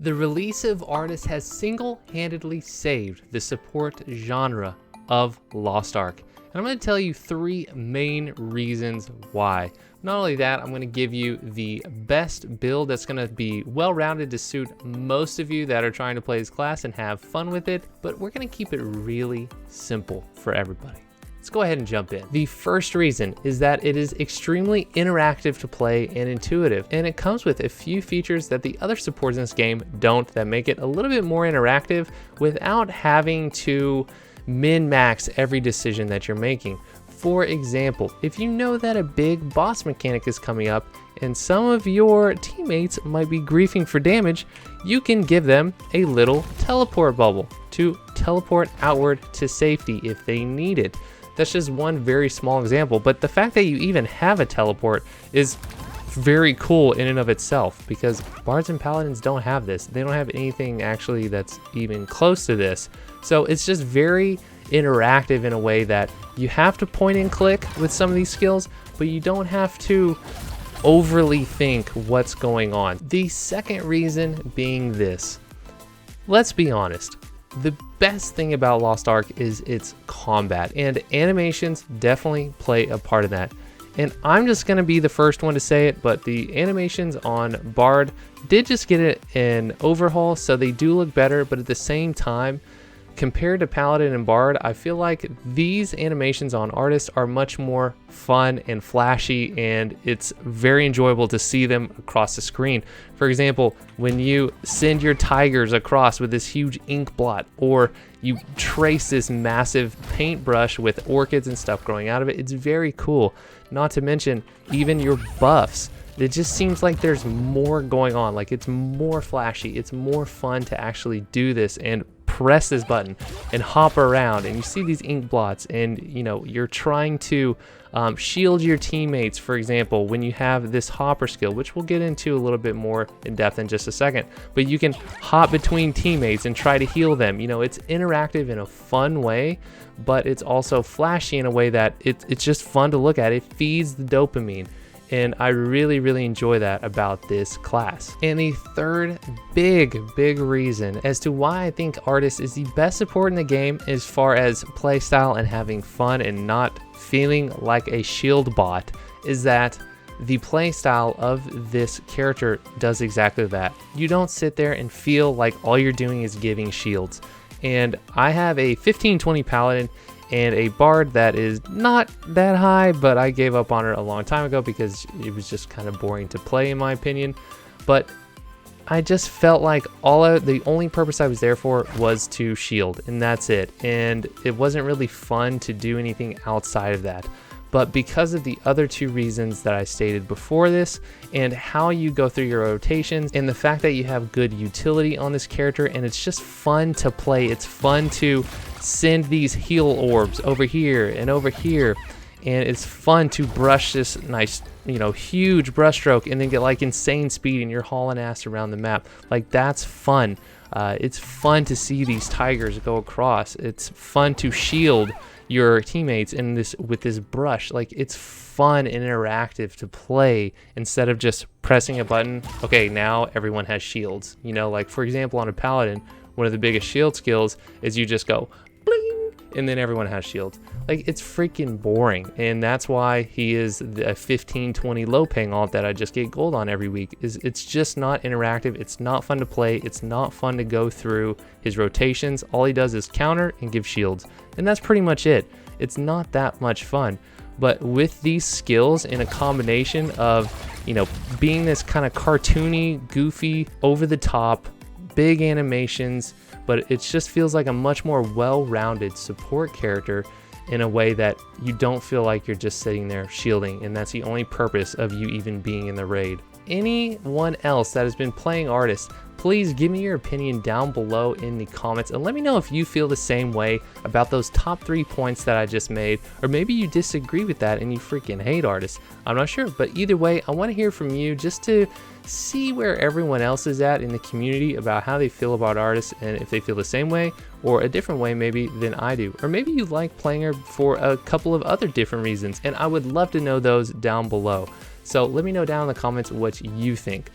The release of Artist has single-handedly saved the support genre of Lost Ark. And I'm going to tell you 3 main reasons why. Not only that, I'm going to give you the best build that's going to be well-rounded to suit most of you that are trying to play this class and have fun with it, but we're going to keep it really simple for everybody. Let's go ahead and jump in. The first reason is that it is extremely interactive to play and intuitive, and it comes with a few features that the other supports in this game don't, that make it a little bit more interactive without having to min-max every decision that you're making. For example, if you know that a big boss mechanic is coming up and some of your teammates might be griefing for damage, you can give them a little teleport bubble to teleport outward to safety if they need it. That's just one very small example, but the fact that you even have a teleport is very cool in and of itself, because bards and paladins don't have this. They don't have anything actually that's even close to this. So it's just very interactive in a way that you have to point and click with some of these skills, but you don't have to overly think what's going on. The second reason being this. Let's be honest. The best thing about Lost Ark is its combat, and animations definitely play a part of that. And I'm just going to be the first one to say it, but the animations on Bard did just get an overhaul, so they do look better, but at the same time, compared to Paladin and Bard, I feel like these animations on Artist are much more fun and flashy, and it's very enjoyable to see them across the screen. For example, when you send your tigers across with this huge ink blot, or you trace this massive paintbrush with orchids and stuff growing out of it, it's very cool. Not to mention, even your buffs. It just seems like there's more going on, like it's more flashy, it's more fun to actually do this and press this button and hop around, and you see these ink blots, and you know you're trying to shield your teammates, for example, when you have this hopper skill, which we'll get into a little bit more in depth in just a second, but you can hop between teammates and try to heal them. You know, it's interactive in a fun way, but it's also flashy in a way that it's just fun to look at. It feeds the dopamine, and I really enjoy that about this class. And the third big reason as to why I think Artist is the best support in the game as far as playstyle and having fun and not feeling like a shield bot is that the playstyle of this character does exactly that. You don't sit there and feel like all you're doing is giving shields. And I have a 15-20 paladin and a bard that is not that high, but I gave up on her a long time ago because it was just kind of boring to play in my opinion. But I just felt like the only purpose I was there for was to shield, and that's it. And it wasn't really fun to do anything outside of that. But because of the other 2 reasons that I stated before this, and how you go through your rotations, and the fact that you have good utility on this character, and it's just fun to play. It's fun to send these heal orbs over here and over here, and it's fun to brush this nice, huge brush stroke and then get like insane speed and you're hauling ass around the map. Like, that's fun. It's fun to see these tigers go across. It's fun to shield your teammates in this with this brush. Like, it's fun and interactive to play instead of just pressing a button. Okay, now everyone has shields. Like for example, on a paladin, one of the biggest shield skills is you just go bling, and then everyone has shields. Like, it's freaking boring, and that's why he is a 15-20 low paying alt that I just get gold on every week. It's just not interactive. It's not fun to play. It's not fun to go through his rotations. All he does is counter and give shields, and that's pretty much it. It's not that much fun. But with these skills in a combination of being this kind of cartoony, goofy, over the top, big animations, but it just feels like a much more well-rounded support character in a way that you don't feel like you're just sitting there shielding, and that's the only purpose of you even being in the raid. Anyone else that has been playing Artist, please give me your opinion down below in the comments, and let me know if you feel the same way about those top 3 points that I just made, or maybe you disagree with that and you freaking hate Artist. I'm not sure, but either way, I want to hear from you just to see where everyone else is at in the community about how they feel about Artist, and if they feel the same way or a different way maybe than I do, or maybe you like playing her for a couple of other different reasons, and I would love to know those down below. So let me know down in the comments what you think.